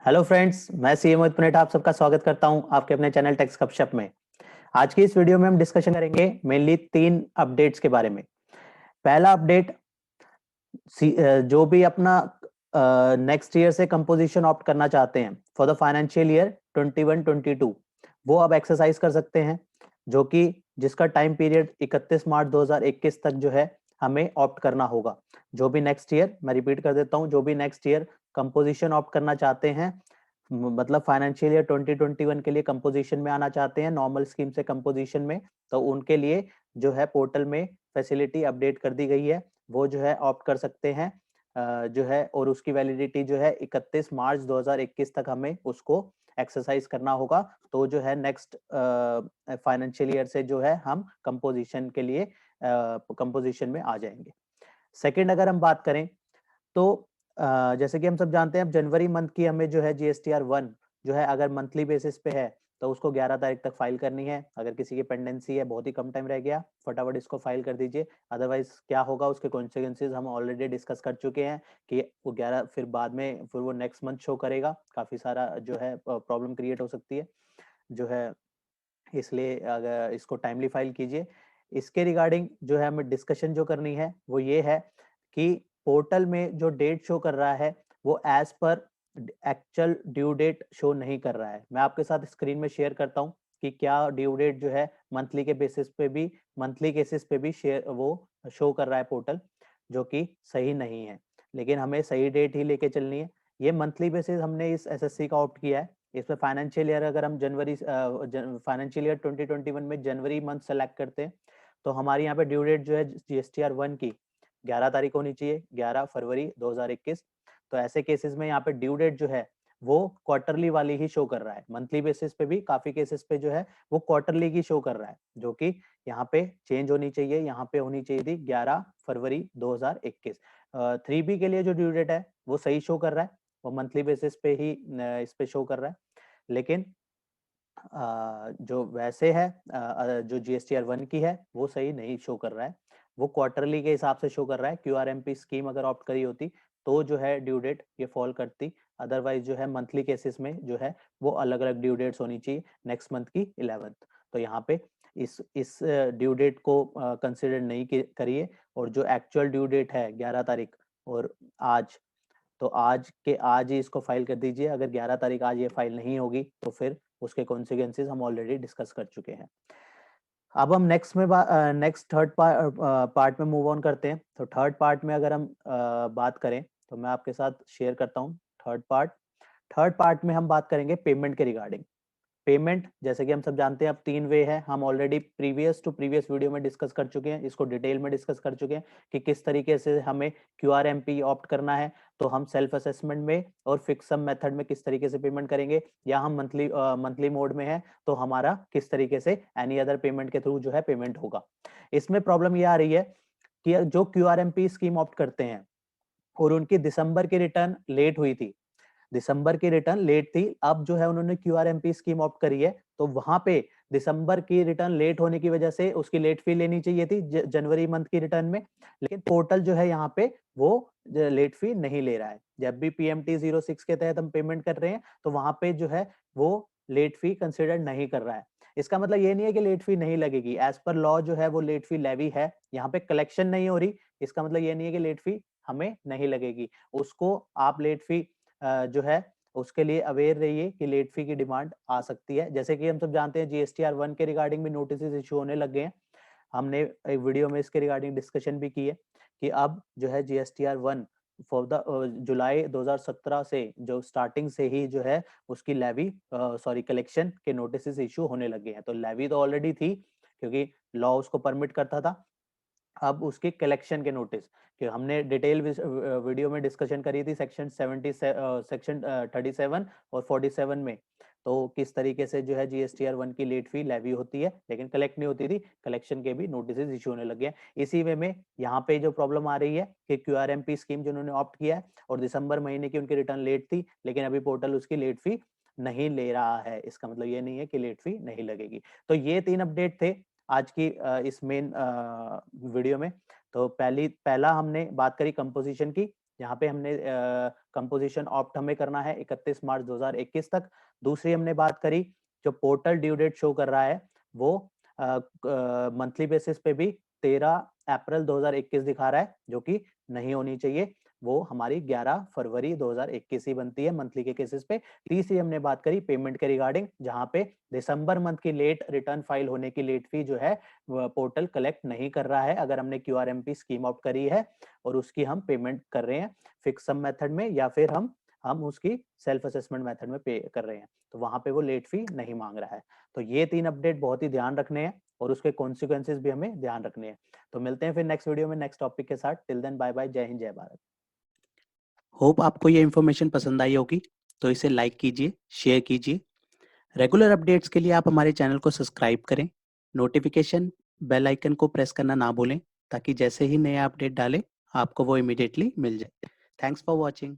Hello friends, मैं CA मोहित पुनेठा आप सबका स्वागत करता हूं आपके अपने चैनल टेक्स गपशप में। आज की इस वीडियो में हम डिस्कशन करेंगे मेनली 3 अपडेट्स के बारे में। पहला अपडेट, जो भी अपना नेक्स्ट ईयर से कंपोजिशन ऑप्ट करना चाहते हैं फॉर द फाइनेंशियल ईयर 21-22, वो अब एक्सरसाइज कर सकते हैं, जो कि जिसका टाइम पीरियड 31 मार्च 2021 तक जो है हमें ऑप्ट करना होगा। जो भी नेक्स्ट ईयर, मैं रिपीट कर देता हूं, जो भी नेक्स्ट ईयर कंपोजिशन ऑप्ट करना चाहते हैं, मतलब फाइनेंशियल ईयर 2021 के लिए कंपोजिशन में आना चाहते हैं नॉर्मल स्कीम से कंपोजिशन में, तो उनके लिए जो है पोर्टल में फैसिलिटी अपडेट कर दी गई है। वो जो है ऑप्ट कर सकते हैं जो है, और उसकी वैलिडिटी जो है 31 मार्च 2021 तक हमें उसको एक्सरसाइज करना होगा। तो जो है नेक्स्ट फाइनेंशियल ईयर से जो है हम कंपोजिशन के लिए कंपोजिशन में आ जाएंगे। सेकंड, अगर हम बात करें तो जैसे कि हम सब जानते हैं, अब जनवरी मंथ की हमें जो है GSTR 1 जो है अगर मंथली बेसिस पे है तो उसको 11 तारीख तक फाइल करनी है। अगर किसी की पेंडेंसी है, बहुत ही कम टाइम रह गया, फटाफट इसको फाइल कर दीजिए। अदरवाइज क्या होगा, उसके कॉन्सिक्वेंसेज हम ऑलरेडी डिस्कस कर चुके हैं कि वो 11 फिर बाद में फिर वो नेक्स्ट मंथ शो करेगा, काफी सारा जो है प्रॉब्लम क्रिएट हो सकती है जो है। इसलिए अगर इसको टाइमली फाइल कीजिए। इसके रिगार्डिंग जो है हमें डिस्कशन जो करनी है वो ये है कि पोर्टल में जो डेट शो कर रहा है वो as per actual due date show नहीं कर रहा है। मैं आपके साथ स्क्रीन में शेयर करता हूँ कि क्या ड्यू डेट जो है मंथली के बेसिस पे भी, मंथली केसेस पे भी शेयर वो शो कर रहा है पोर्टल, जो कि सही नहीं है। लेकिन हमें सही डेट ही लेके चलनी है। ये मंथली बेसिस हमने इस एसएससी का ऑप्ट किया है। इसमें फाइनेंशियल ईयर अगर हम फाइनेंशियल ईयर 2021 में जनवरी मंथ सेलेक्ट करते हैं तो हमारी यहाँ पे ड्यू डेट जो है GSTR 1 की 11 तारीख होनी चाहिए, 11 फरवरी 2021। तो ऐसे केसेस में यहाँ पे ड्यू डेट जो है वो क्वार्टरली वाली ही शो कर रहा है। मंथली बेसिस पे भी काफी केसेस पे जो है वो क्वार्टरली की शो कर रहा है, जो कि यहाँ पे चेंज होनी चाहिए। यहाँ पे होनी चाहिए थी 11 फरवरी 2021। 3B के लिए जो ड्यू डेट है वो सही शो कर रहा है, वो मंथली बेसिस पे ही इस पे शो कर रहा है। लेकिन जो वैसे है जो GSTR 1 की है वो सही नहीं शो कर रहा है, वो क्वार्टरली के हिसाब से शो कर रहा है। QRMP स्कीम अगर ऑप्ट करी होती तो जो है ड्यू डेट ये फॉल करती। अदरवाइज जो है मंथली केसेस में जो है वो अलग अलग ड्यू डेट्स होनी चाहिए नेक्स्ट मंथ की 11th। तो यहाँ पे इस ड्यू डेट को कंसिडर नहीं करिए, और जो एक्चुअल ड्यू डेट है 11 तारीख और आज, तो आज के आज ही इसको फाइल कर दीजिए। अगर 11 तारीख आज ये फाइल नहीं होगी तो फिर उसके कॉन्सिक्वेंसेज हम ऑलरेडी डिस्कस कर चुके हैं। अब हम नेक्स्ट थर्ड पार्ट में मूव ऑन करते हैं। तो थर्ड पार्ट में अगर हम बात करें तो मैं आपके साथ शेयर करता हूँ थर्ड पार्ट में हम बात करेंगे पेमेंट के रिगार्डिंग। पेमेंट, जैसे कि हम सब जानते हैं, अब 3 वे है। हम ऑलरेडी प्रीवियस वीडियो में डिस्कस कर चुके हैं, इसको डिटेल में डिस्कस कर चुके हैं कि किस तरीके से हमें QRMP ऑप्ट करना है। तो हम सेल्फ असेसमेंट में और फिक्स सम मेथड में किस तरीके से पेमेंट करेंगे, या हम मंथली मोड में है तो हमारा किस तरीके से एनी अदर पेमेंट के थ्रू जो है पेमेंट होगा। इसमें प्रॉब्लम ये आ रही है कि जो QRMP स्कीम ऑप्ट करते हैं और उनकी दिसंबर की रिटर्न लेट हुई थी, दिसंबर की रिटर्न लेट थी, अब जो है उन्होंने QRMP स्कीम ऑप्ट करी है, तो वहां पे दिसंबर की रिटर्न लेट होने की वजह से उसकी लेट फी लेनी चाहिए थी जनवरी मंथ की रिटर्न में। लेकिन पोर्टल जो है यहाँ पे वो लेट फी नहीं ले रहा है। जब भी PMT 06 के तहत हम पेमेंट कर रहे हैं तो वहां पे जो है वो लेट फी कंसिडर नहीं कर रहा है। इसका मतलब ये नहीं है कि लेट फी नहीं लगेगी, एज पर लॉ जो है वो लेट फी लेवी है। यहाँ पे कलेक्शन नहीं हो रही, इसका मतलब ये नहीं है कि लेट फी हमें नहीं लगेगी। उसको आप लेट फी जो है उसके लिए अवेयर रहिए कि लेट फी की डिमांड आ सकती है। जैसे कि हम सब जानते हैं GSTR 1 के रिगार्डिंग भी नोटिस इशू होने लग गए हैं। हमने एक वीडियो में इसके रिगार्डिंग डिस्कशन भी की है कि अब जो है GSTR 1 फॉर द जुलाई 2017 से जो स्टार्टिंग से ही जो है उसकी लेवी कलेक्शन के नोटिस इशू होने लगे हैं। तो लेवी तो ऑलरेडी थी क्योंकि लॉ उसको परमिट करता था, अब उसके कलेक्शन के नोटिस, कि हमने डिटेल वीडियो में डिस्कशन करी थी सेक्शन 37 और 47 में। तो किस तरीके से जो है GSTR 1 की लेट फी लेवी होती है लेकिन कलेक्ट नहीं होती थी, कलेक्शन के भी नोटिस इशू होने लगे हैं। इसी वे में यहाँ पे जो प्रॉब्लम आ रही है कि QRMP स्कीम जिन्होंने ऑप्ट किया है और दिसंबर महीने की उनकी रिटर्न लेट थी, लेकिन अभी पोर्टल उसकी लेट फी नहीं ले रहा है। इसका मतलब ये नहीं है कि लेट फी नहीं लगेगी। तो ये 3 अपडेट थे आज की इस मेन वीडियो में। तो पहला हमने बात करी कंपोजिशन की, यहाँ पे हमने कंपोजिशन ऑप्ट हमें करना है 31 मार्च 2021 तक। दूसरी हमने बात करी, जो पोर्टल ड्यू डेट शो कर रहा है वो मंथली बेसिस पे भी 13 अप्रैल 2021 दिखा रहा है, जो कि नहीं होनी चाहिए। वो हमारी 11 फरवरी 2021 ही बनती है मंथली के केसेस पे। तीसरी हमने बात करी पेमेंट के रिगार्डिंग, जहां पे दिसंबर मंथ की लेट रिटर्न फाइल होने की लेट फी जो है पोर्टल कलेक्ट नहीं कर रहा है अगर हमने QRMP स्कीम आउट करी है और उसकी हम पेमेंट कर रहे हैं फिक्स सम मेथड में, या फिर हम उसकी सेल्फ असेसमेंट मेथड में पे कर रहे हैं, तो वहां पे वो लेट फी नहीं मांग रहा है। तो ये 3 अपडेट बहुत ही ध्यान रखने हैं और उसके कॉन्सिक्वेंसेस भी हमें ध्यान रखने हैं। तो मिलते हैं फिर नेक्स्ट वीडियो में नेक्स्ट टॉपिक के साथ। टिल देन बाय बाय, जय हिंद, जय भारत। होप आपको ये इन्फॉर्मेशन पसंद आई होगी, तो इसे लाइक कीजिए, शेयर कीजिए। रेगुलर अपडेट्स के लिए आप हमारे चैनल को सब्सक्राइब करें, नोटिफिकेशन बेल आइकन को प्रेस करना ना भूलें, ताकि जैसे ही नया अपडेट डालें आपको वो इमीडिएटली मिल जाए। Thanks for watching.